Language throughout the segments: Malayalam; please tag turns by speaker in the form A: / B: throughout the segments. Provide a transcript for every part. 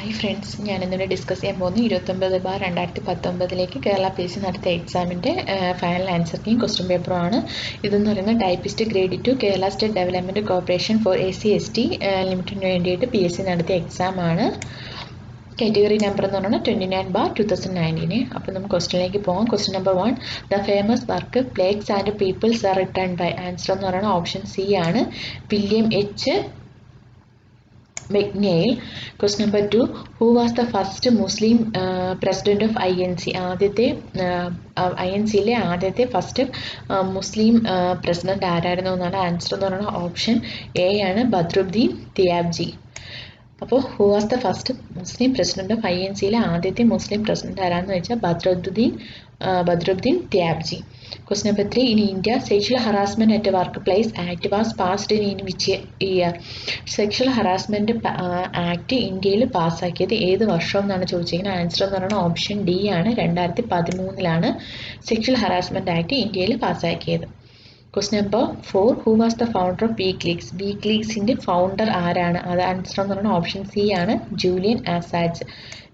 A: ഹായ് ഫ്രണ്ട്സ്, ഞാനിന്നിവിടെ ഡിസ്കസ് ചെയ്യാൻ പോകുന്നത് 29/2019 കേരള PSC നടത്തിയ എക്സാമിൻ്റെ ഫൈനൽ ആൻസർ കീയും ക്വസ്റ്റ്യൻ പേപ്പറുമാണ്. ഇതെന്ന് പറയുന്നത് typist grade 2 Kerala state development corporation four SC/ST ലിമിറ്റഡിന് വേണ്ടിയിട്ട് PSC നടത്തിയ എക്സാമാണ്. കാറ്റഗറി നമ്പർ എന്ന് പറയുന്നത് 29/2019. അപ്പോൾ നമുക്ക് ക്വസ്റ്റ്യനിലേക്ക് പോകാം. Question number 1, the famous work plagues and peoples are written by. Answer എന്ന് പറയുന്നത് ഓപ്ഷൻ സി ആണ്, William H McNeill. Question number 2, who was the first Muslim president of INC? ആദ്യത്തെ INCയിലെ ആദ്യത്തെ ഫസ്റ്റ് മുസ്ലിം പ്രസിഡന്റ് ആരായിരുന്നു എന്നാണ് ആൻസർ എന്ന് പറയുന്നത് ഓപ്ഷൻ എ ആണ്, ബദ്രുദ്ദീൻ തിയാബ്ജി. അപ്പോൾ who was the first Muslim president of INCയിലെ ആദ്യത്തെ മുസ്ലിം പ്രസിഡന്റ് ആരാന്ന് വെച്ചാൽ Badruddin Tyabji. Question number 3, in India, Sexual Harassment at a Workplace Act was passed in which year? Sexual Harassment Act ഇന്ത്യയിൽ പാസ്സാക്കിയത് ഏത് വർഷം എന്നാണ് ചോദിച്ചിരിക്കുന്നത്. ആൻസർ എന്ന് പറയുന്നത് ഓപ്ഷൻ ഡി ആണ്, 2013 സെക്ഷൽ ഹറാസ്മെന്റ് ആക്ട് ഇന്ത്യയിൽ പാസ്സാക്കിയത്. Question number 4, who was the founder of WikiLeaks? WikiLeaksന്റെ ഫൗണ്ടർ ആരാണ്? അത് ആൻസർ എന്ന് പറയുന്നത് ഓപ്ഷൻ സി ആണ്, ജൂലിയൻ അസാഞ്ച്.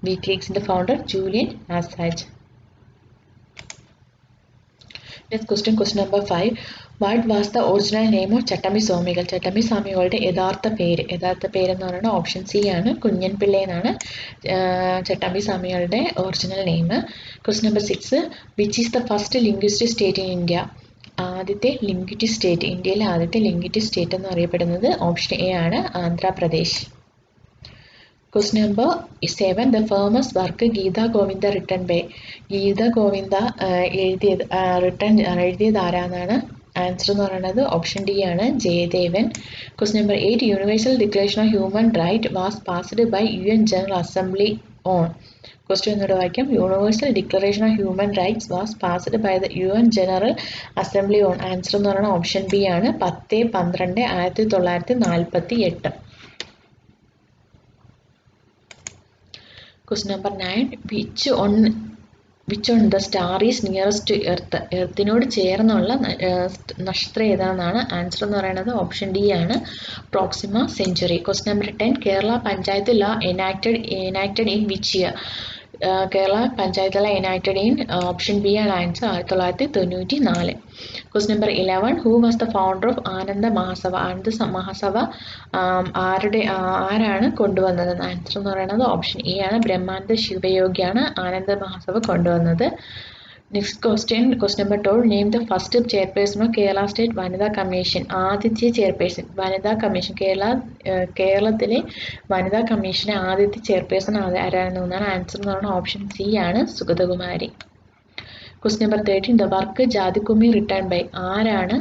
A: WikiLeaksന്റെ founder Julian Assange. Next question number 5. What was the original name of ചട്ടമ്പി സ്വാമികൾ? ചട്ടമ്പി സ്വാമികളുടെ യഥാർത്ഥ പേര് എന്ന് പറയുന്നത് ഓപ്ഷൻ സി ആണ്, കുഞ്ഞൻ പിള്ള എന്നാണ് ചട്ടമ്പി സ്വാമികളുടെ original name. Question number 6, which is the first linguistic state in India? ആദ്യത്തെ ലിംഗ്വിസ്റ്റിക് സ്റ്റേറ്റ്, ഇന്ത്യയിലെ ആദ്യത്തെ ലിംഗ്വിസ്റ്റിക് സ്റ്റേറ്റ് എന്ന് അറിയപ്പെടുന്നത് ഓപ്ഷൻ എ ആണ്, Andhra Pradesh. Question number 7, the famous work Geeta Govinda written by. Geeta Govinda എഴുതിയത് ആരാന്നാണ് ആൻസർ എന്ന് പറയുന്നത് ഓപ്ഷൻ ഡി ആണ്, Jayadevan. Question number 8, universal declaration of human right was passed by UN general assembly on. Question എന്നോട് വായിക്കാം. Universal declaration of human rights was passed by the UN general assembly on. Answer എന്ന് പറയുന്നത് ഓപ്ഷൻ ബി ആണ്, 10/12/1948. Question number 9, which on the star is nearest to earth? എർത്തിനോട് ചേർന്നുള്ള നക്ഷത്രം ഏതാണെന്നാണ് ആൻസർ എന്ന് പറയുന്നത് ഓപ്ഷൻ ഡി ആണ്, Proxima century. Question number 10, Kerala panchayat law enacted in which year? Kerala panchayat law enacted in option B ആണ് answer, 1994. Question number 11, who was the founder of ആനന്ദ മഹാസഭ? ആനന്ദ മഹാസഭ ആരാണ് കൊണ്ടുവന്നത്? ആൻസർ എന്ന് പറയുന്നത് ഓപ്ഷൻ എ ആണ്, ബ്രഹ്മാനന്ദ ശിവയോഗിയാണ് ആനന്ദ മഹാസഭ കൊണ്ടുവന്നത്. Next question number 12, name the first chairperson of Kerala state വനിതാ കമ്മീഷൻ. ആദ്യത്തെ ചെയർപേഴ്സൺ വനിതാ കമ്മീഷൻ, കേരളത്തിലെ വനിതാ കമ്മീഷനെ ആദ്യത്തെ ചെയർപേഴ്സൺ ആരായിരുന്നു എന്നാണ് ആൻസർ എന്ന് പറയുന്നത് ഓപ്ഷൻ സി ആണ്, Sugathakumari. Question number 13, the work Jathikkummi written by. ആരാണ്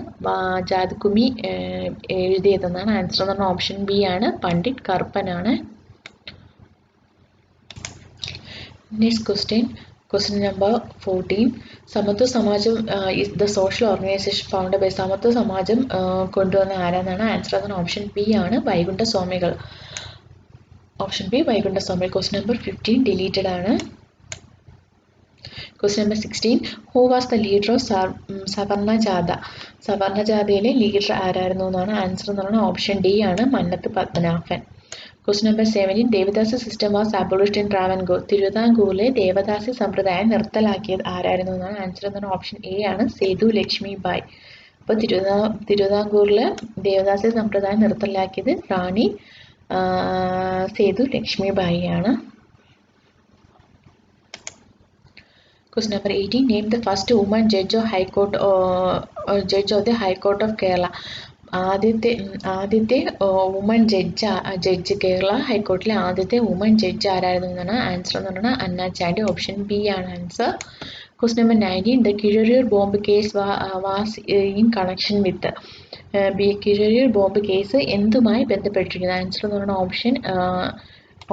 A: ജാതിക്കുമ്മി എഴുതിയതെന്നാണ് ആൻസർ എന്ന് പറഞ്ഞാൽ ഓപ്ഷൻ ബി ആണ്, പണ്ഡിറ്റ് കറുപ്പനാണ്. Next question number 14, Samathwa Samajam is the social organisation founded by. Samathwa Samajam കൊണ്ടുവന്ന ആരാന്നാണ് ആൻസർ എന്ന് ഓപ്ഷൻ ബി ആണ്, വൈകുണ്ഠ സ്വാമികൾ. ഓപ്ഷൻ ബി വൈകുണ്ഠ സ്വാമികൾ. Question number 15 ഡിലീറ്റഡ് ആണ്. Question number 16, who was the leader of സവർണ ജാഥ? സവർണ ജാഥയിലെ ലീഡർ ആരായിരുന്നു എന്നാണ് ആൻസർ എന്ന് പറയുന്നത് ഓപ്ഷൻ ഡി ആണ്, Mannath Padmanabhan. Question number 17, devadasi system was abolished in Travancore. തിരുവിതാംകൂറിലെ ദേവദാസി സമ്പ്രദായം നിർത്തലാക്കിയത് ആരായിരുന്നു എന്നാണ് ആൻസർ എന്ന് പറയുന്നത് ഓപ്ഷൻ എ ആണ്, സേതു ലക്ഷ്മി ബായ്. അപ്പോൾ തിരുവിതാംകൂറിലെ ദേവദാസി സമ്പ്രദായം നിർത്തലാക്കിയത് റാണി സേതു ലക്ഷ്മി ബായി ആണ്. Question number 18, name the first woman judge of the High Court of Kerala. ആദ്യത്തെ വുമൺ ജഡ്ജ് കേരള ഹൈക്കോർട്ടിലെ ആദ്യത്തെ വുമൺ ജഡ്ജ് ആരായിരുന്നു എന്നാണ് ആൻസർ എന്ന് പറയുന്നത് അന്ന ചാണ്ടി. ഓപ്ഷൻ ബി ആണ് answer. Question number 19, the Keezhariyur bomb case was in connection with. Keezhariyur bomb case എന്തുമായി ബന്ധപ്പെട്ടിരിക്കുന്നത്? ആൻസർ എന്ന് പറയുന്നത്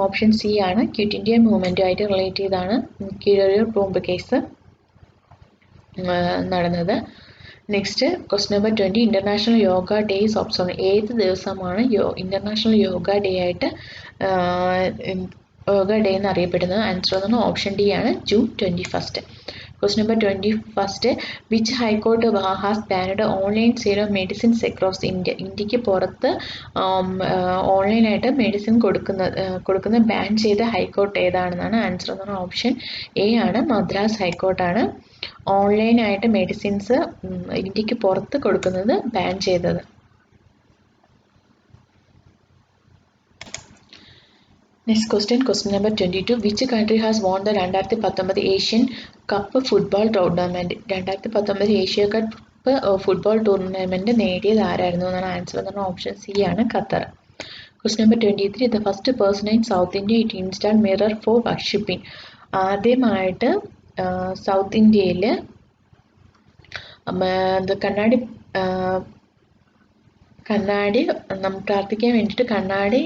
A: ഓപ്ഷൻ സി ആണ്, ക്വിറ്റ് ഇന്ത്യ മൂവ്മെൻറ്റുമായിട്ട് റിലേറ്റ് ചെയ്താണ് കിഴരിയൂർ ബോംബ് കേസ് നടന്നത്. Next question number 20, international yoga day is observe. ഏത് ദിവസമാണ് ഇന്റർനാഷണൽ യോഗ ഡേ ആയിട്ട് യോഗ ഡേ എന്ന് അറിയപ്പെടുന്നത്? ആൻസർ എന്ന് ഓപ്ഷൻ ഡി ആണ്, June 21. Question number 21. Which High Court has banned online sale of medicines across India? ഇന്ത്യക്ക് പുറത്ത് ഓൺലൈനായിട്ട് മെഡിസിൻ കൊടുക്കുന്ന ബാൻ ചെയ്ത ഹൈക്കോർട്ട് ഏതാണെന്നാണ് ആൻസർ എന്ന് പറഞ്ഞാൽ ഓപ്ഷൻ എ ആണ്, മദ്രാസ് ഹൈക്കോർട്ടാണ് ഓൺലൈനായിട്ട് മെഡിസിൻസ് ഇന്ത്യക്ക് പുറത്ത് കൊടുക്കുന്നത് ബാൻ ചെയ്തത്. Next question number 22. Which country has won the 2019 Asian Cup football tournament? 2019 Asia cup football tournament നേടിയത് ആരായിരുന്നു എന്നാണ് ആൻസർ എന്ന് പറഞ്ഞാൽ ഓപ്ഷൻ സി ആണ്, Qatar. Question number 23. The first person in South India to install mirror for worshipping. ആദ്യമായിട്ട് സൗത്ത് ഇന്ത്യയിൽ കണ്ണാടി നമുക്ക് പ്രാർത്ഥിക്കാൻ വേണ്ടിയിട്ട് കണ്ണാടി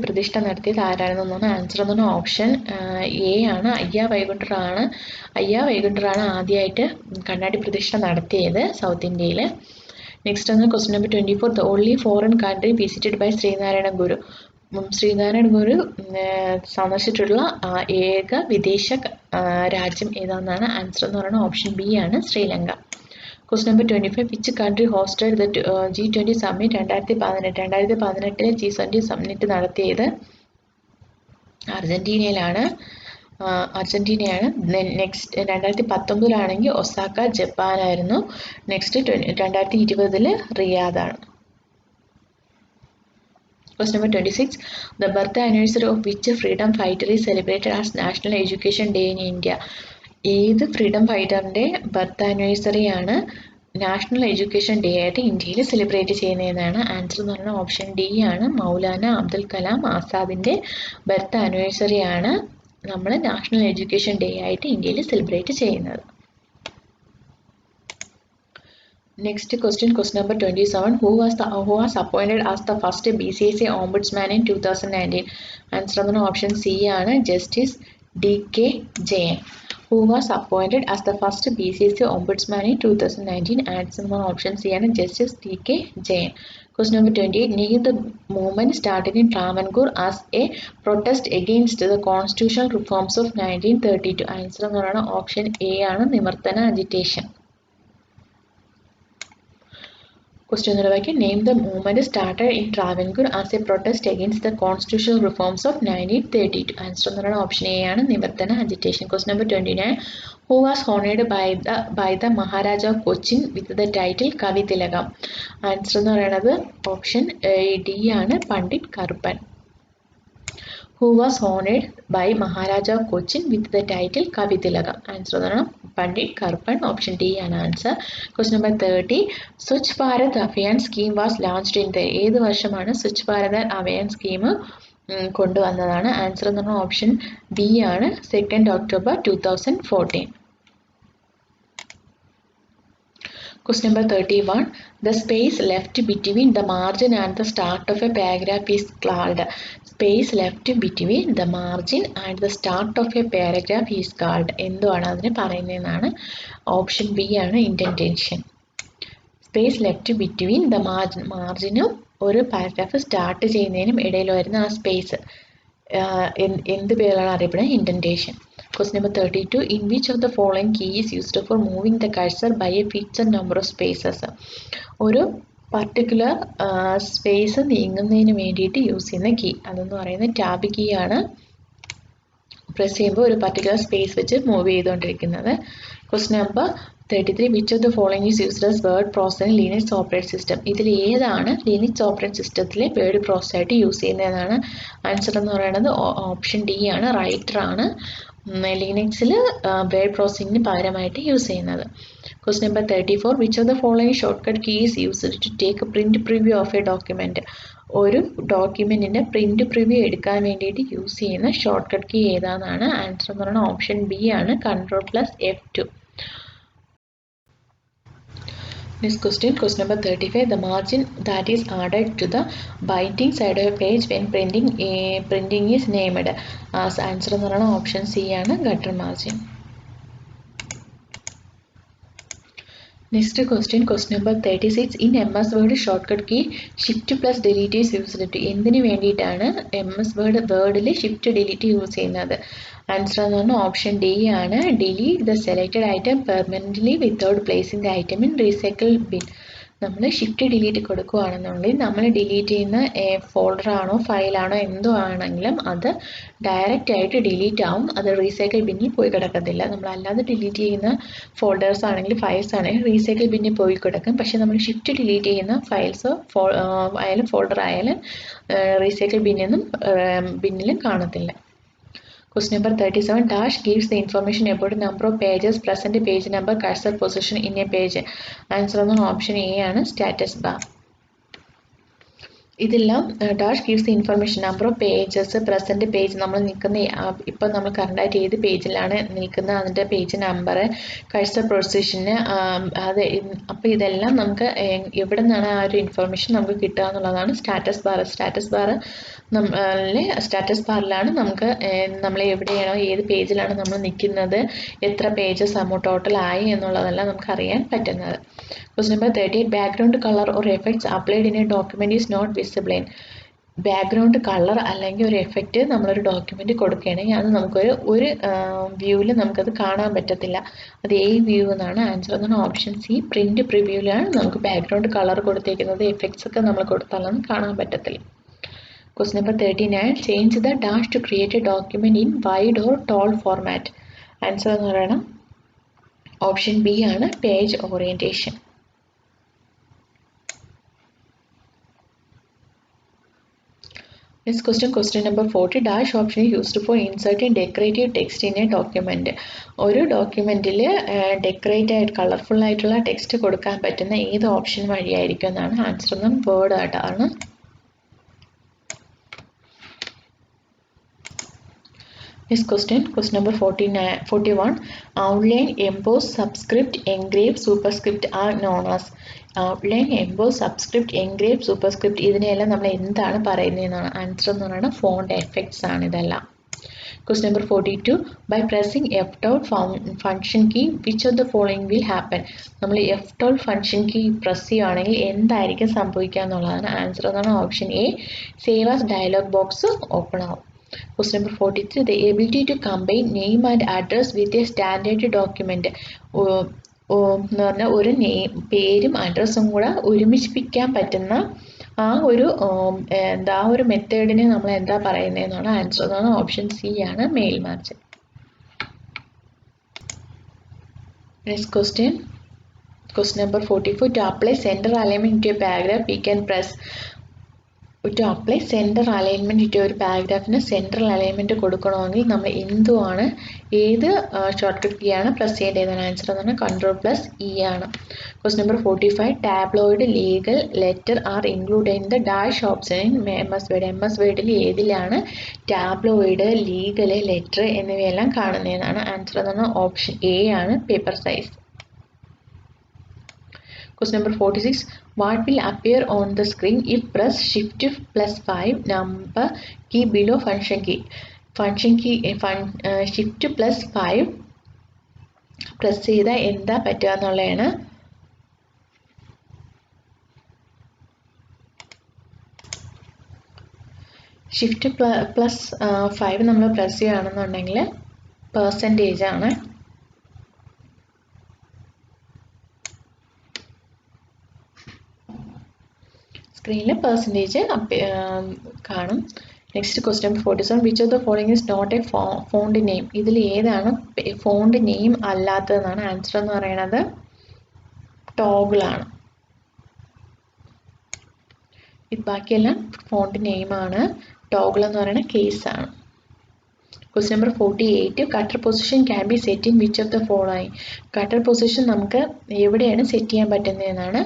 A: പ്രതിഷ്ഠ നടത്തിയത് ആരാണെന്നാണ് ആൻസർ എന്നാണ് ഓപ്ഷൻ എ ആണ്, അയ്യ വൈകുണ്ഠറാണ് ആദ്യമായിട്ട് കണ്ണാടി പ്രതിഷ്ഠ നടത്തിയത് സൗത്ത് ഇന്ത്യയിൽ. നെക്സ്റ്റ് ആണ് question number 24. The only foreign country visited by Sreenarayana Guru സന്ദർശിച്ചിട്ടുള്ള ഏക വിദേശ രാജ്യം ഏതാണെന്നാണ് ആൻസർ എന്ന് പറയുന്നത് ഓപ്ഷൻ ബി ആണ്, Sri Lanka. Question number 25. Which country hosted the G20 summit 2018 G20 summit നടത്തിയത് അർജന്റീനയാണ്. നെക്സ്റ്റ് 2019 ഒസാക്ക ജപ്പാനായിരുന്നു. നെക്സ്റ്റ് 2020 റിയാദാണ്. Question number 26. The birth anniversary of which freedom fighter is celebrated as National Education Day in India? ഏത് ഫ്രീഡം ഫൈറ്ററിൻ്റെ ബർത്ത് ആനിവേഴ്സറി ആണ് നാഷണൽ എഡ്യൂക്കേഷൻ ഡേ ആയിട്ട് ഇന്ത്യയിൽ സെലിബ്രേറ്റ് ചെയ്യുന്നതെന്നാണ് ആൻസർ എന്ന് പറഞ്ഞാൽ ഓപ്ഷൻ ഡി ആണ്, മൗലാന അബ്ദുൽ കലാം ആസാദിൻ്റെ ബർത്ത് ആനിവേഴ്സറി ആണ് നമ്മൾ നാഷണൽ എഡ്യൂക്കേഷൻ ഡേ ആയിട്ട് ഇന്ത്യയിൽ സെലിബ്രേറ്റ് ചെയ്യുന്നത്. Next question number 27. Who was appointed as the first BCCI Ombudsman in 2019? Answer on option C ആണ്, justice D.K. Jain. Who was appointed as the first BCCI Ombudsman in 2019? Answer on option C ആണ്, justice D.K. Jain. Question number 28. Name the movement started in Travancore as a protest against the constitutional reforms of 1932. Answer എന്ന് പറയുന്നത് ഓപ്ഷൻ എ ആണ്, നിവർത്തന agitation. Question number 1. Name the movement started in Travancore as a protest against the constitutional reforms of 1932. Answer എന്ന് പറയുന്നത് ഓപ്ഷൻ എ ആണ്, നിവർത്തന agitation. Question number 29. Who was honored by the Maharaja of Cochin with the title Kavi Tilakam? Answer എന്ന് പറയുന്നത് ഓപ്ഷൻ ഡി ആണ്, Pandit Karuppan. Who was honored by Maharaja of Cochin with the title Kavi Tilakam? Answer എന്ന് പറയുന്നത് പണ്ഡിറ്റ് കറുപ്പൻ, ഓപ്ഷൻ ഡി ആണ് answer. Question number 30. Swachh Bharat Abhiyan scheme was launched in the ഏത് വർഷമാണ് സ്വച്ഛ് ഭാരത് അഭിയാൻ സ്കീം കൊണ്ടുവന്നതാണ്? ആൻസർ എന്ന് പറഞ്ഞാൽ ഓപ്ഷൻ ബി ആണ്, 2 October 2014. Question number 31. The space left between the margin and the start of a paragraph is called. Space left between the margin and the start of a paragraph is called. എന്തുവാണ് അതിന് പറയുന്നതെന്നാണ് ഓപ്ഷൻ ബി ആണ്, indentation. Space left between the മാർജിനും ഒരു പാരഗ്രാഫ് സ്റ്റാർട്ട് ചെയ്യുന്നതിനും ഇടയിൽ വരുന്ന ആ സ്പേസ് എന്ത് പേരാണ് അറിയപ്പെടുന്നത്? Indentation. Question number 32. In which of the following key is used for moving the cursor by a fixed number of spaces? ഒരു പർട്ടിക്കുലർ സ്പേസ് നീങ്ങുന്നതിന് വേണ്ടിയിട്ട് യൂസ് ചെയ്യുന്ന കീ അതെന്ന് പറയുന്നത് ടാബ് കീ ആണ്. പ്രസ് ചെയ്യുമ്പോൾ ഒരു പർട്ടിക്കുലർ സ്പേസ് വെച്ച് മൂവ് ചെയ്തുകൊണ്ടിരിക്കുന്നത്. Question number 33. Which of the following is used as word processor in Linux operating system? ഇതിൽ ഏതാണ് ലിനക്സ് ഓപ്പറേറ്റിംഗ് സിസ്റ്റത്തിലെ വേർഡ് പ്രോസസ് ആയിട്ട് യൂസ് ചെയ്യുന്നതെന്നാണ് ആൻസർ എന്ന് പറയുന്നത് ഓപ്ഷൻ ഡി ആണ്, റൈറ്റർ ആണ് ലിനക്സിൽ വേർഡ് പ്രോസസ്സിങ്ങിന് പകരമായിട്ട് യൂസ് ചെയ്യുന്നത്. Question number 34. Which of the following shortcut key is used to take a print preview of a document? ഒരു ഡോക്യുമെന്റിന്റെ പ്രിന്റ് പ്രിവ്യൂ എടുക്കാൻ വേണ്ടിയിട്ട് യൂസ് ചെയ്യുന്ന ഷോർട്ട് കട്ട് കീ ഏതാണെന്നാണ് ആൻസർ എന്ന് പറയുന്നത് ഓപ്ഷൻ ബി ആണ്, Ctrl+F2. Next question number 35. The margin that is added to the binding side of a page when printing is named as. Answer എന്ന് പറയുന്നത് ഓപ്ഷൻ സി ആണ്, gutter margin. Next question number 36. In MS Word shortcut key shift plus delete is used. എന്തിനു വേണ്ടിയിട്ടാണ് MS വേർഡിൽ ഷിഫ്റ്റ് ഡിലീറ്റ് യൂസ് ചെയ്യുന്നത്? ആൻസർ എന്ന് പറഞ്ഞാൽ ഓപ്ഷൻ ഡി ആണ്. Delete the selected item permanently without placing the item in recycle bin. നമ്മൾ ഷിഫ്റ്റ് ഡിലീറ്റ് കൊടുക്കുകയാണെന്നുണ്ടെങ്കിൽ നമ്മൾ ഡിലീറ്റ് ചെയ്യുന്ന ഫോൾഡറാണോ ഫയലാണോ എന്തോ ആണെങ്കിലും അത് ഡയറക്റ്റ് ആയിട്ട് ഡിലീറ്റ് ആവും. അത് റീസൈക്കിൾ ബിന്നിൽ പോയി കിടക്കത്തില്ല. നമ്മൾ അല്ലാതെ ഡിലീറ്റ് ചെയ്യുന്ന ഫോൾഡേഴ്സ് ആണെങ്കിൽ ഫയൽസ് ആണെങ്കിൽ റീസൈക്കിൾ ബിന്നിൽ പോയി കിടക്കും. പക്ഷെ നമ്മൾ ഷിഫ്റ്റ് ഡിലീറ്റ് ചെയ്യുന്ന ഫയൽസോ ആയാലും ഫോൾഡർ ആയാലും റീസൈക്കിൾ ബിന്നിലും കാണത്തില്ല. Question number 37. Dash gives the information about number of pages, present page number, cursor position in a page. Answer on option A ആണ് status bar. ഇതെല്ലാം dash gives the information number of pages present page നമ്മൾ നിൽക്കുന്ന ഇപ്പം നമ്മൾ കറണ്ടായിട്ട് ഏത് പേജിലാണ് നിൽക്കുന്നത് അതിൻ്റെ പേജ് നമ്പർ കഴ്സർ പൊസിഷന് അത് അപ്പോൾ ഇതെല്ലാം നമുക്ക് എവിടെ നിന്നാണ് ആ ഒരു ഇൻഫർമേഷൻ നമുക്ക് കിട്ടുക എന്നുള്ളതാണ് സ്റ്റാറ്റസ് ബാർ. സ്റ്റാറ്റസ് ബാറിലാണ് നമുക്ക് നമ്മൾ എവിടെയാണോ ഏത് പേജിലാണ് നമ്മൾ നിൽക്കുന്നത് എത്ര പേജസ് ടോട്ടൽ ആയി എന്നുള്ളതെല്ലാം നമുക്ക് അറിയാൻ പറ്റുന്നത്. Question number 38. Background color or effects applied in a document is not visible in. Background colour അല്ലെങ്കിൽ ഒരു എഫക്റ്റ് നമ്മളൊരു ഡോക്യുമെൻ്റ് കൊടുക്കുകയാണെങ്കിൽ അത് നമുക്കൊരു വ്യൂവിൽ നമുക്കത് കാണാൻ പറ്റത്തില്ല. അത് ഏ വ്യൂ എന്നാണ്. ആൻസർ എന്നാണ് ഓപ്ഷൻ സി പ്രിൻറ്റ് പ്രിവ്യൂവിലാണ് നമുക്ക് ബാക്ക്ഗ്രൗണ്ട് കളർ കൊടുത്തേക്കുന്നത്. എഫക്ട്സ് ഒക്കെ നമ്മൾ കൊടുത്താലൊന്നും കാണാൻ പറ്റത്തില്ല. Question number 39. Change the dash to create a document in wide or tall format. Answer എന്ന് പറയണം ഓപ്ഷൻ ബി ആണ് page orientation. Next question number 40. Dash option is used for inserting decorative text in a document. ഒരു ഡോക്യുമെൻറ്റിൽ ഡെക്കറേറ്റ് ആയിട്ട് കളർഫുൾ ആയിട്ടുള്ള ടെക്സ്റ്റ് കൊടുക്കാൻ പറ്റുന്ന ഏത് ഓപ്ഷൻ വഴിയായിരിക്കും എന്നാണ്. ആൻസർ ഒന്നും വേർഡ് ആയിട്ടാണ്. Next question number 41. Outline, emboss, subscript, engrave, superscript are known as. Outline, emboss, subscript, engrave, superscript ഇതിനെല്ലാം നമ്മൾ എന്താണ് പറയുന്നതെന്നാണ്. ആൻസർ എന്ന് പറയുന്നത് ഫോണ്ട് എഫക്ട്സ് ആണ് ഇതെല്ലാം. Question number 42. By pressing F12 function key, which of the following will happen? നമ്മൾ F12 function key പ്രസ് ചെയ്യുകയാണെങ്കിൽ എന്തായിരിക്കും സംഭവിക്കുക എന്നുള്ളതാണ്. ആൻസർ എന്നാണ് option A save as dialogue box open ആവും. Question number 43. The ability to combine name and address with a standard document. എന്ന് പറഞ്ഞാൽ ഒരു പേരും അഡ്രസ്സും കൂടെ ഒരുമിപ്പിക്കാൻ പറ്റുന്ന ആ ഒരു മെത്തേഡിനെ നമ്മൾ എന്താ പറയുന്നതെന്നാണ്. ആൻസർ എന്നാണ് ഓപ്ഷൻ സി ആണ് mail match. Next question number 44. To apply center alignment to a paragraph, we can press. To apply center alignment to ഒരു പാരഗ്രാഫിന് സെൻട്രൽ അലൈൻമെൻറ്റ് കൊടുക്കണമെങ്കിൽ നമ്മൾ എന്തുവാണ് ഏത് ഷോർട്ട് കട്ട് കീ ആണ് പ്രസ് ചെയ്യേണ്ടതെന്നാണ്. ആൻസർ എന്നാണ് Ctrl+E ആണ്. Question number 45. Tabloid legal letter are include in the dash option in MS Word. MS Wordൽ ഏതിലാണ് ടാബ്ലോയിഡ് ലീഗൽ ലെറ്റർ എന്നിവയെല്ലാം കാണുന്നതെന്നാണ്. ആൻസർ എന്നാണ് ഓപ്ഷൻ എ ആണ് paper size. Question number 46. What will appear on the screen if press Shift+5 number key below function key? Shift+5 press ചെയ്താൽ എന്താ പറ്റുക എന്നുള്ളതാണ്. Shift+5 നമ്മൾ പ്രസ് ചെയ്യുകയാണെന്നുണ്ടെങ്കിൽ പെർസെൻറ്റേജ് ആണ്. സ്ക്രീനിൽ പെർസെൻറ്റേജ് കാണും. Next question 47. Which of the following is not a font name? ഇതിൽ ഏതാണ് ഫോണ്ട് നെയിം അല്ലാത്തതെന്നാണ്. ആൻസർ എന്ന് പറയുന്നത് ടോഗിൾ ആണ്. ഇത് ബാക്കിയെല്ലാം ഫോണ്ട് നെയിമാണ്. ടോഗിൾ എന്ന് പറയുന്ന കേസാണ്. Question number 48. Cutter position can be set in which of the following? Cutter position നമുക്ക് എവിടെയാണ് സെറ്റ് ചെയ്യാൻ പറ്റുന്നതെന്നാണ്.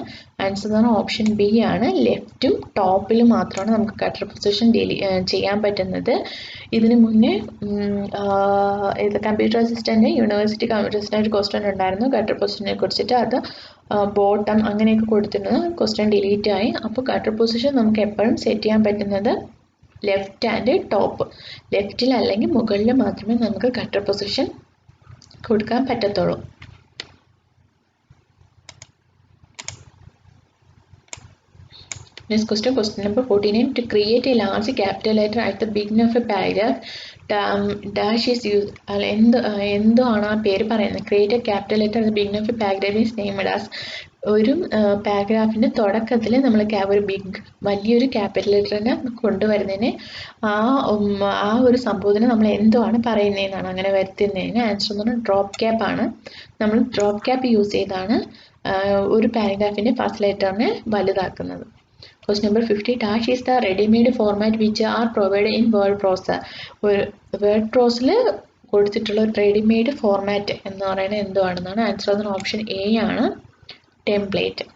A: ആൻസർ എന്ന് പറഞ്ഞാൽ ഓപ്ഷൻ ബി ആണ്. ലെഫ്റ്റും ടോപ്പിലും മാത്രമാണ് നമുക്ക് കട്ടർ പൊസിഷൻ ചെയ്യാൻ പറ്റുന്നത്. ഇതിന് മുന്നേ computer assistant university computer assistant question ഉണ്ടായിരുന്നു കട്ടർ പൊസിഷനെ കുറിച്ചിട്ട്. അത് ബോട്ടം അങ്ങനെയൊക്കെ കൊടുത്തിരുന്നത് ക്വസ്റ്റ്യൻ ഡിലീറ്റ് ആയി. അപ്പോൾ കട്ടർ പൊസിഷൻ നമുക്ക് എപ്പോഴും സെറ്റ് ചെയ്യാൻ പറ്റുന്നത് ലെഫ്റ്റ് ആൻഡ് ടോപ്പ്. ലെഫ്റ്റിൽ അല്ലെങ്കിൽ മുകളിൽ മാത്രമേ നമുക്ക് കട്ടർ പൊസിഷൻ കൊടുക്കാൻ പറ്റത്തുള്ളൂ. Next question, question number 49. To create a large capital letter at the beginning of a paragraph, dash is used. എന്തോ ആണ് ആ പേര് പറയുന്നത്. Create A capital letter at the beginning of A paragraph is named as. ഒരു പാരഗ്രാഫിൻ്റെ തുടക്കത്തിൽ നമ്മൾ ഒരു വലിയൊരു ക്യാപിറ്റൽ ലെറ്ററിനെ കൊണ്ടുവരുന്നതിന് ആ ഒരു സംഭവത്തിന് നമ്മൾ എന്തോ ആണ് പറയുന്നതെന്നാണ്. അങ്ങനെ വരുത്തുന്നതിന് ആൻസർ എന്ന് പറഞ്ഞാൽ ഡ്രോപ്പ് ക്യാപ്പ് ആണ്. നമ്മൾ ഡ്രോപ്പ് ക്യാപ്പ് യൂസ് ചെയ്താണ് ഒരു പാരഗ്രാഫിൻ്റെ first ലെറ്ററിനെ വലുതാക്കുന്നത്. Question number 50. Dash is the ready-made format which are provided in word processor. Word പ്രോസസ്സിൽ കൊടുത്തിട്ടുള്ള റെഡിമെയ്ഡ് ഫോർമാറ്റ് എന്ന് പറയുന്നത് എന്തുവാണെന്നാണ് ആൻസർ. അതിന് ഓപ്ഷൻ എ ആണ് ടെംപ്ലേറ്റ്.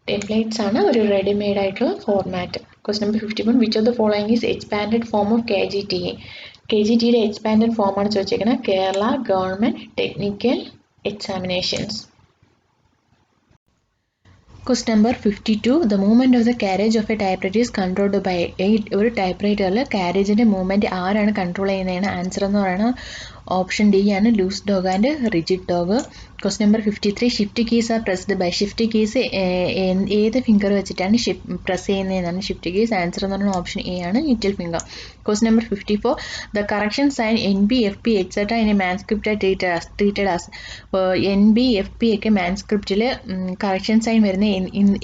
A: ടെംപ്ലേറ്റ്സ് ആണ് ഒരു റെഡിമെയ്ഡ് ആയിട്ടുള്ള format. Question number 51. Which of the following is expanded form of KGTA? KGTയുടെ എക്സ്പാൻഡഡ് ഫോമാണ് ചോദിച്ചിരിക്കുന്നത്. Kerala government technical examinations. Question number 52. The movement of the carriage of a typewriter is controlled by ഒരു ടൈപ്പ്റൈറ്ററിൽ കാരേജിൻ്റെ മൂവ്മെൻറ്റ് ആരാണ് കൺട്രോൾ ചെയ്യുന്നതാണ് ആൻസർ എന്ന് പറയുന്നത് ഓപ്ഷൻ ഡി ആണ് loose dog and rigid dog. Question number 53. Shift keys are pressed by. Shift keys ഏത് ഫിംഗർ വെച്ചിട്ടാണ് പ്രസ് ചെയ്യുന്നതെന്നാണ് ഷിഫ്റ്റ് കീസ്. ആൻസർ എന്ന് പറയുന്നത് ഓപ്ഷൻ എ ആണ് little finger. Question number 54. The correction sign NB, FP etcetera in a manuscript treated as. NB, FP ഒക്കെ മാൻസ്ക്രിപ്റ്റിൽ കറക്ഷൻ സൈൻ വരുന്ന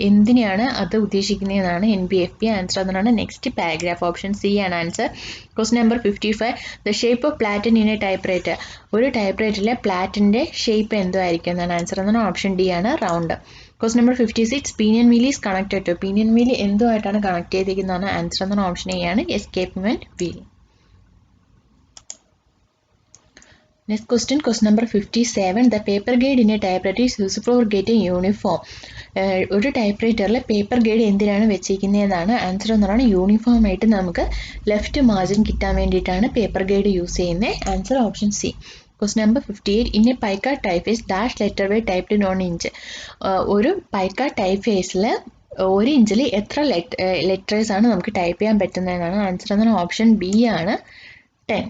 A: എന്തിനെയാണ് അത് ഉദ്ദേശിക്കുന്നതെന്നാണ് NB, FP. ആൻസർ എന്നാണ് നെക്സ്റ്റ് പാരഗ്രാഫ്. ഓപ്ഷൻ സി ആണ് answer. Question number 55. The shape of platen in a typewriter. ഒരു ടൈപ്പ്റൈറ്ററിലെ പ്ലാറ്റിൻ്റെ ഷേപ്പ് എന്തോ ആയിരിക്കും എന്നാണ് ആൻസർ എന്നാണ് ഓപ്ഷൻ ഡി ആണ് round. Question number 56. Pinion wheel is connected to. Pinion wheel എന്തോ ആയിട്ടാണ് കണക്ട് ചെയ്തിരിക്കുന്നതാണ് ആൻസർ എന്നാണ് ഓപ്ഷൻ എ ആണ് escapement wheel. Next question, question number 57. The paper guide in a typewriter is used for getting uniform. ഒരു ടൈപ്പ്റൈറ്ററിൽ പേപ്പർ ഗൈഡ് എന്തിനാണ് വെച്ചിരിക്കുന്നതെന്നാണ് ആൻസർ എന്ന് പറയുന്നത് യൂണിഫോം ആയിട്ട് നമുക്ക് ലെഫ്റ്റ് മാർജിൻ കിട്ടാൻ വേണ്ടിയിട്ടാണ് പേപ്പർ ഗൈഡ് യൂസ് ചെയ്യുന്നത്. Answer option C. Question number 58. In a pica type face dash letter were typed in 1 inch. ഒരു പൈക്ക ടൈപ്പ് ഫേസിൽ 1 inch എത്ര ലെറ്റേഴ്സ് ആണ് നമുക്ക് ടൈപ്പ് ചെയ്യാൻ പറ്റുന്നതെന്നാണ് ആൻസർ എന്നാണ് ഓപ്ഷൻ ബി ആണ് 10.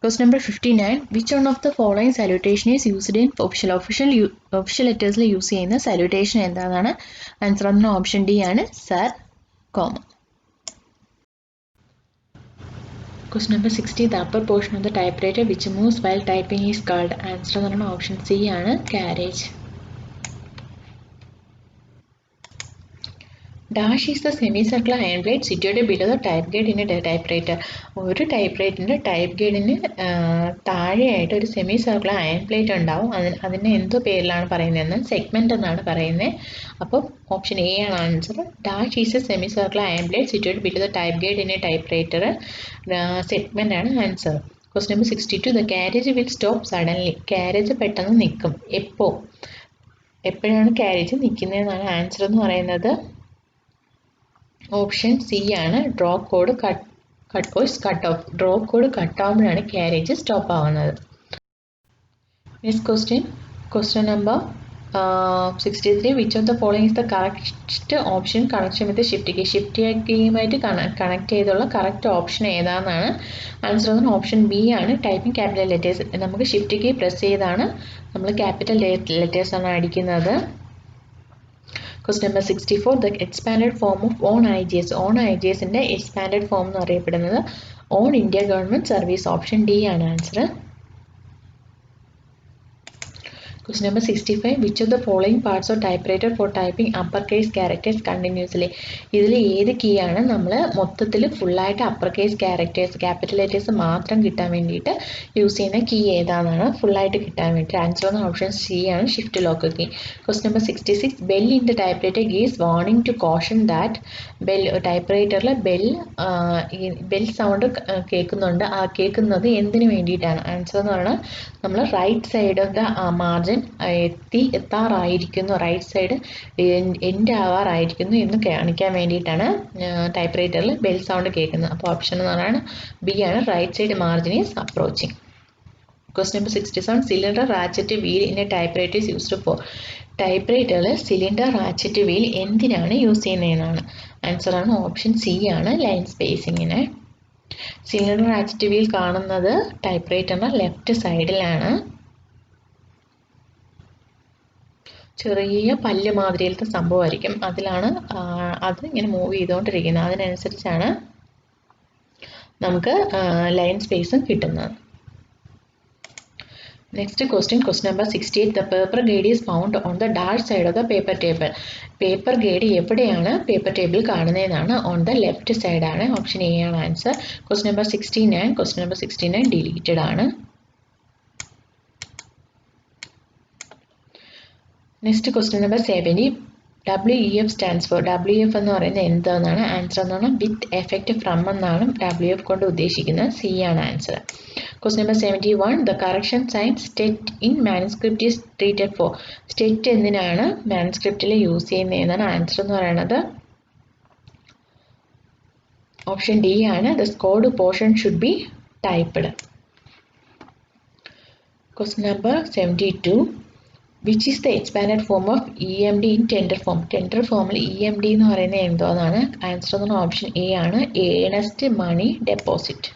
A: Question number 59. Which one of the following salutation is used in official letters use ചെയ്യുന്ന salutation എന്താണെന്നാണ് ആൻസർ എന്ന ഓപ്ഷൻ ഡി ആണ് sir, comma. Question number 60. The upper portion of the typewriter which moves while typing is called. Answer എന്ന് പറയുന്നത് ഓപ്ഷൻ സി ആണ് carriage. Dash is the semicircular iron plate situated below the type guide in a typewriter. ഒരു ടൈപ്പ്റൈറ്ററിൻ്റെ ടൈപ്പ് ഗൈഡിന് താഴെയായിട്ട് ഒരു സെമി സർക്കുലർ അയൺ പ്ലേറ്റ് ഉണ്ടാവും. അതിന് എന്തോ പേരിലാണ് പറയുന്നതെന്ന് സെഗ്മെൻറ്റ് എന്നാണ് പറയുന്നത്. അപ്പോൾ ഓപ്ഷൻ എ ആണ് answer. Dash is a semicircular iron plate situated below the type guide in a typewriter. Segment ആണ് answer. Question number 62. The carriage will stop suddenly. Carriage പെട്ടെന്ന് നിൽക്കും. എപ്പോഴാണ് കാരേജ് നിൽക്കുന്നതെന്നാണ് ആൻസർ എന്ന് പറയുന്നത് ഓപ്ഷൻ സി ആണ് drop cord cut off. Drop cord cut ആകുമ്പോഴാണ് കാരേജ് സ്റ്റോപ്പ് ആവുന്നത്. Next question number 63. Which of the following is the correct option connection with shift key. Shift കീയുമായിട്ട് connect ചെയ്തുള്ള കറക്റ്റ് ഓപ്ഷൻ ഏതാണെന്നാണ് ആൻസർ എന്ന് ഓപ്ഷൻ ബി ആണ് ടൈപ്പിംഗ് ക്യാപിറ്റൽ ലെറ്റേഴ്സ്. നമുക്ക് ഷിഫ്റ്റ് കീ പ്രസ് ചെയ്താണ് നമ്മൾ ക്യാപിറ്റൽ ലെറ്റേഴ്സാണ് അടിക്കുന്നത്. Question number 64. The expanded form of OWN IGS. OWN IGSന്റെ എക്സ്പാൻഡഡ് ഫോം എന്ന് അറിയപ്പെടുന്നത് own India government service. Option D ആണ് answer. Question number 65. Which of the following parts of typewriter for typing uppercase characters continuously? ഇതിൽ ഏത് കീ ആണ് നമ്മൾ മൊത്തത്തിൽ ഫുള്ളായിട്ട് upper case characters capital letters മാത്രം കിട്ടാൻ വേണ്ടിയിട്ട് യൂസ് ചെയ്യുന്ന കീ ഏതാണെന്നാണ് ഫുള്ളായിട്ട് കിട്ടാൻ വേണ്ടി ആൻസർ എന്ന ഓപ്ഷൻ സി ആണ് shift lock key. Question number 66. Bell in the typewriter gives warning to caution that. ടൈപ്പ്റൈറ്ററിൽ ബെൽ സൗണ്ട് കേൾക്കുന്നത് എന്തിനു വേണ്ടിയിട്ടാണ് ആൻസർ എന്ന് പറഞ്ഞാൽ നമ്മൾ right side of the margin എത്താറായിരിക്കുന്നു, റൈറ്റ് സൈഡ് എൻഡ് ആവാറായിരിക്കുന്നു എന്ന് കാണിക്കാൻ വേണ്ടിയിട്ടാണ് ടൈപ്പ്റൈറ്ററിൽ ബെൽ സൗണ്ട് കേൾക്കുന്നത്. അപ്പോൾ ഓപ്ഷൻ എന്ന് പറയുന്നത് ബി ആണ് right side margin is approaching. Question number 67. Cylinder ratchet wheel in a typewriter is used for. ടൈപ്പ്റൈറ്ററിൽ സിലിണ്ടർ റാച്ചറ്റ് വീൽ എന്തിനാണ് യൂസ് ചെയ്യുന്നതെന്നാണ് ആൻസർ ആണ് ഓപ്ഷൻ സി ആണ് ലൈൻ സ്പേസിങ്ങിന്. സിലിണ്ടർ റാച്ചറ്റ് വീൽ കാണുന്നത് ടൈപ്പ്റൈറ്ററിൻ്റെ ലെഫ്റ്റ് സൈഡിലാണ്. ചെറിയ പല്ല് മാതിരിയിലത്തെ സംഭവമായിരിക്കും. അതിലാണ് അത് ഇങ്ങനെ മൂവ് ചെയ്തുകൊണ്ടിരിക്കുന്നത്. അതിനനുസരിച്ചാണ് നമുക്ക് ലൈൻ സ്പേസും കിട്ടുന്നത്. Next question number 68. The paper grade is found on the dash side of the paper table. Paper grade എവിടെയാണ് പേപ്പർ ടേബിൾ കാണുന്നതെന്നാണ്. on the left side ആണ്. ഓപ്ഷൻ എ ആണ് answer. Question number 69. Question number 69 deleted ആണ്. Next question number 70. WEF stands for. WEF എന്ന് പറയുന്നത് എന്താണെന്നാണ്. ആൻസർ എന്നാണ് വിത്ത് എഫക്റ്റ് ഫ്രം എന്നാണ് WEF കൊണ്ട് ഉദ്ദേശിക്കുന്നത്. സി ആണ് answer. Question number 71. The correction sign stet in manuscript is treated for. Stet എന്തിനാണ് മാനുസ്ക്രിപ്റ്റിൽ യൂസ് ചെയ്യുന്നതെന്നാണ്. ആൻസർ എന്ന് പറയുന്നത് ഓപ്ഷൻ ഡി ആണ്. The scored portion should be typed. Question number 72. Which is the expanded form of EMD in tender form? Tender form EMD എന്ന് പറയുന്നത് എന്തോന്നാണ്. ആൻസർ എന്ന് പറഞ്ഞാൽ ഓപ്ഷൻ എ ആണ്. Earnest money deposit.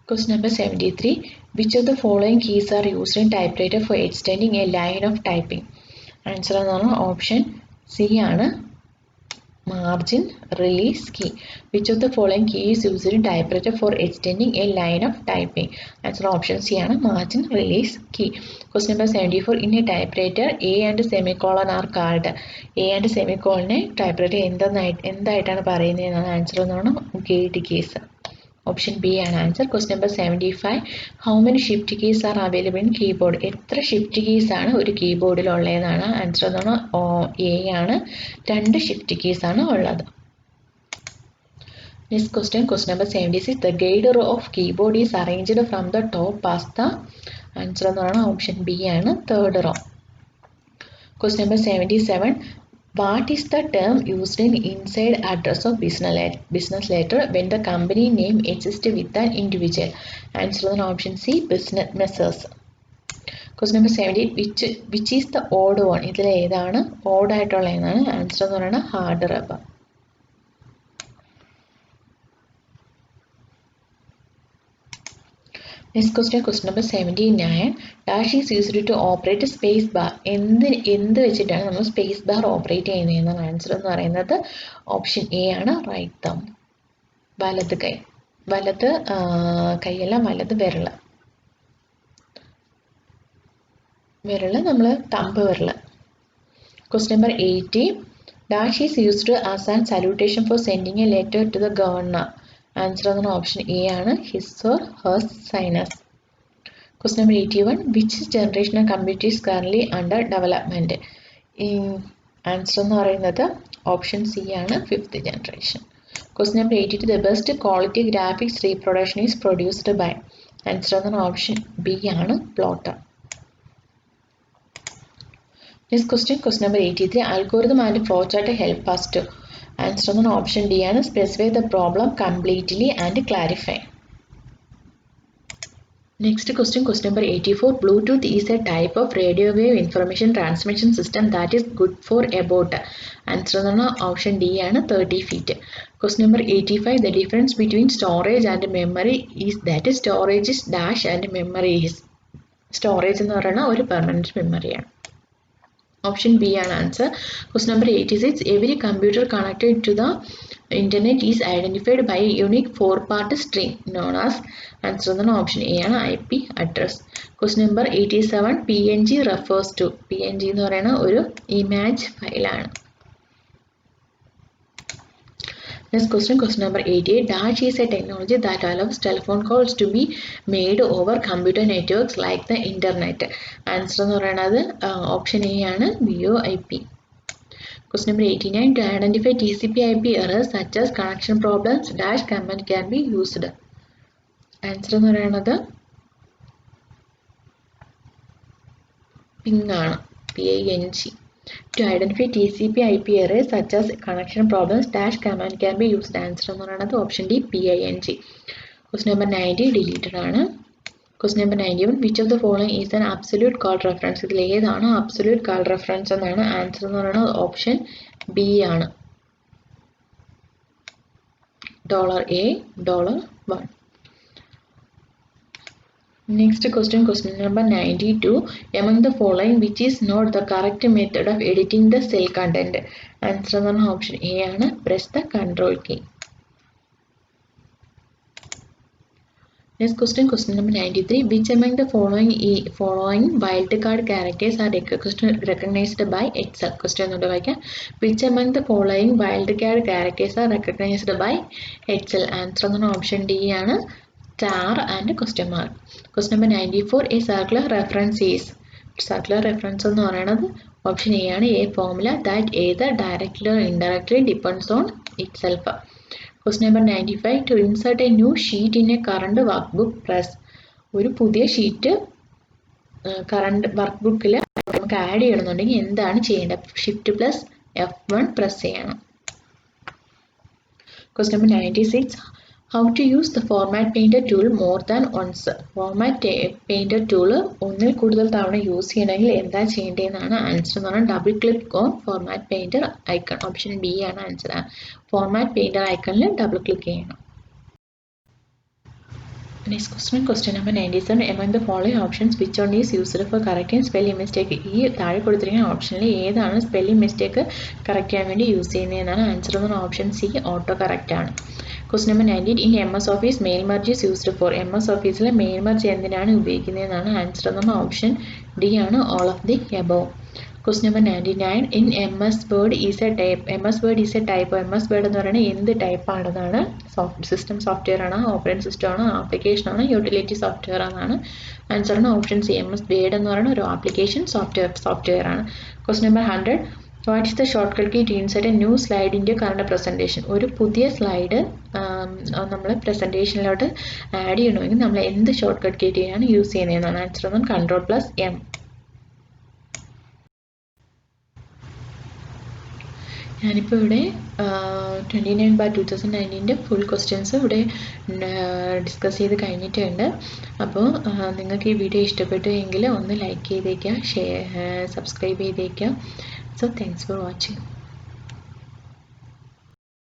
A: Question number 73. Which of the following keys are used in typewriter for extending a line of typing? Answer എന്ന് പറഞ്ഞാൽ ഓപ്ഷൻ സി ആണ്. Margin release key. Which of the following key is used in typewriter for extending a line of typing? Answer option C ആണ്. Margin release key. Question number 74. In a typewriter, A and semicolon are called. A and semicolon typewriter എന്തായിട്ടാണ് പറയുന്നതെന്നാണ്. ആൻസർ എന്നാണ് ഗേറ്റ് കീസ്. ഓപ്ഷൻ ബി ആണ് answer. Question number 75. How many shift keys are available in keyboard? എത്ര ഷിഫ്റ്റ് കീസ് ആണ് ഒരു കീബോർഡിൽ ഉള്ളതെന്നാണ്. ആൻസർ എന്നാണ് എ ആണ്. 2 ഷിഫ്റ്റ് കീസ് ആണ് ഉള്ളത്. Next question number 76. The guide of keyboard is arranged from the top past the. Answer എന്നാണ് ഓപ്ഷൻ ബി ആണ്. 3rd row. Question number 77. What is the term used in inside address of business letter when the company name exists with an individual? Answer on option C. Business messers. Question number 78. Which is the odd one? ഇതിൽ ഏതാണ് odd ആയിട്ടുള്ള ഏതാണ്. ആൻസർ എന്ന് പറയുന്നത് hard rubber. Next question number 79. Dash is used to operate space bar. എന്ത് വെച്ചിട്ടാണ് നമ്മൾ സ്പേസ് ബാർ ഓപ്പറേറ്റ് ചെയ്യുന്നതെന്നാണ്. ആൻസർ എന്ന് പറയുന്നത് ഓപ്ഷൻ എ ആണ്. റൈറ്റ് തം. വലത് കൈ. വലത് കൈയല്ല, വലത് വിരൽ നമ്മൾ തമ്പ് വിരൽ. Question number 80. Dash is used as an salutation for sending a letter to the governor. Answer എന്നാണ് ഓപ്ഷൻ എ ആണ്. His or hers sinus. Question number 81. Which generation of computer is currently under development? Answer എന്ന് പറയുന്നത് ഓപ്ഷൻ സി ആണ്. 5th generation. Question number 82. The best quality graphics reproduction is produced by. Answer എന്നാണ് ഓപ്ഷൻ ബി ആണ്. Plotter. Next question number 83. Algorithm and flowchart help us to. Answer on option D ആണ്. Specify the problem completely and clarify. Next question number 84. Bluetooth is a type of radio wave information transmission system that is good for about. Answer on option D ആണ്. 30 feet. Question number 85. The difference between storage and memory is that storage is dash and memory is. Storage എന്ന് പറയുന്നത് ഒരു permanent memory ആണ്. Option B ആണ് answer. Question number 86. Every computer connected to the internet is identified by a unique 4-part string known as. Answer എന്നാണ് ഓപ്ഷൻ എ ആണ്. IP address. Question number 87. PNG refers to. PNG എന്ന് പറയുന്ന ഒരു image ഫയലാണ്. Next question number 88. Dash is a technology that allows telephone calls to be made over computer networks like the internet. Answer എന്ന് പറയുന്നത് ഓപ്ഷൻ എ ആണ്. VoIP. Question number 89. To identify TCP/IP errors such as connection problems, dash command can be used. Answer എന്ന് പറയുന്നത് ping ആണ്. PING. To identify TCP/IP errors such as connection problems, dash command can be used. Answer എന്ന് പറയുന്നത് option D. PING. Question number 90 deleted ആണ്. Question number 91. Which of the following is an absolute call reference? ഇതിൽ ഏതാണ് absolute call reference എന്നാണ്. ആൻസർ എന്ന് പറയുന്നത് ഓപ്ഷൻ ബി ആണ്. $A $1. Next question number 92. Among the following, which is not the correct method of editing the cell content? Answer on option A ആണ്. Press the control key. Next question number 93. Which among the following wildcard characters are recognized by Excel? Question number 5. Which among the following wildcard characters are recognized by Excel? Answer on option D ആണ്. Star and question mark. Question number 94. A circular reference is. Circular reference എന്ന് പറയുന്നത് ഓപ്ഷൻ എ ആണ്. A formula that either directly or indirectly depends on itself. Question number 95. To insert a new sheet in a current workbook, press. ഒരു പുതിയ ഷീറ്റ് കറണ്ട് വർക്ക് ബുക്കിൽ നമുക്ക് ആഡ് ചെയ്യണമെന്നുണ്ടെങ്കിൽ എന്താണ് ചെയ്യേണ്ടത്? ഷിഫ്റ്റ് പ്ലസ് F1 പ്രസ് ചെയ്യണം. Question number 96. How to use the Format Painter tool more than once? Format Painter tool ഒന്നിൽ കൂടുതൽ തവണ യൂസ് ചെയ്യണമെങ്കിൽ എന്താ ചെയ്യേണ്ടതെന്നാണ് ആൻസർ എന്ന് പറഞ്ഞാൽ double click on format painter icon. Option B ആണ് ആൻസർ. ഫോർമാറ്റ് പെയിൻറ്റർ ഐക്കണിൽ ഡബിൾ ക്ലിക്ക് ചെയ്യണം. Next question number 97. Among the following options, which one is used for correcting spelling mistake? ഈ താഴെ കൊടുത്തിരിക്കുന്ന ഓപ്ഷനിൽ ഏതാണ് സ്പെല്ലിംഗ് മിസ്റ്റേക്ക് കറക്റ്റ് ചെയ്യാൻ വേണ്ടി യൂസ് ചെയ്യുന്നതെന്നാണ് ആൻസർ എന്ന് ഓപ്ഷൻ സി ഓട്ടോ കറക്റ്റ് ആണ്. Question number 98. In MS Office, mail merge is used for. MS Officeലെ mail merge എന്തിനാണ് ഉപയോഗിക്കുന്നതെന്നാണ് ആൻസർ എന്ന് ഓപ്ഷൻ ഡി ആണ് all of the above. Question number 99. In MS Word is a type. MS Word is a type. MS Word എന്ന് പറയുന്നത് എന്ത് ടൈപ്പ് ആണെന്നാണ്? സിസ്റ്റം സോഫ്റ്റ്വെയർ ആണ്, ഓപ്പറേറ്റിംഗ് സിസ്റ്റം ആണ്, ആപ്ലിക്കേഷൻ ആണ്, യൂട്ടിലിറ്റി സോഫ്റ്റ്വെയർ ആണ്. ആൻസർ ആണ് ഓപ്ഷൻ സി. MS Word എന്ന് പറയുന്ന ഒരു ആപ്ലിക്കേഷൻ സോഫ്റ്റ്വെയർ ആണ്. Question number 100. What is the shortcut key to insert a new slide into current presentation? ഒരു പുതിയ സ്ലൈഡ് നമ്മൾ പ്രസൻറ്റേഷനിലോട്ട് ആഡ് ചെയ്യണമെങ്കിൽ നമ്മൾ എന്ത് ഷോർട്ട് കട്ട് കീ ആണ് യൂസ് ചെയ്യുന്നതെന്നാണ് ആൻസർ ഒന്ന് Ctrl+M. ഞാനിപ്പോൾ ഇവിടെ 29/2019 ഫുൾ ക്വസ്റ്റ്യൻസ് ഇവിടെ ഡിസ്കസ് ചെയ്ത് കഴിഞ്ഞിട്ടുണ്ട്. അപ്പോൾ നിങ്ങൾക്ക് ഈ വീഡിയോ ഇഷ്ടപ്പെട്ടു എങ്കിൽ ഒന്ന് ലൈക്ക് ചെയ്തേക്കുക, സബ്സ്ക്രൈബ് ചെയ്തേക്കുക. So thanks for watching.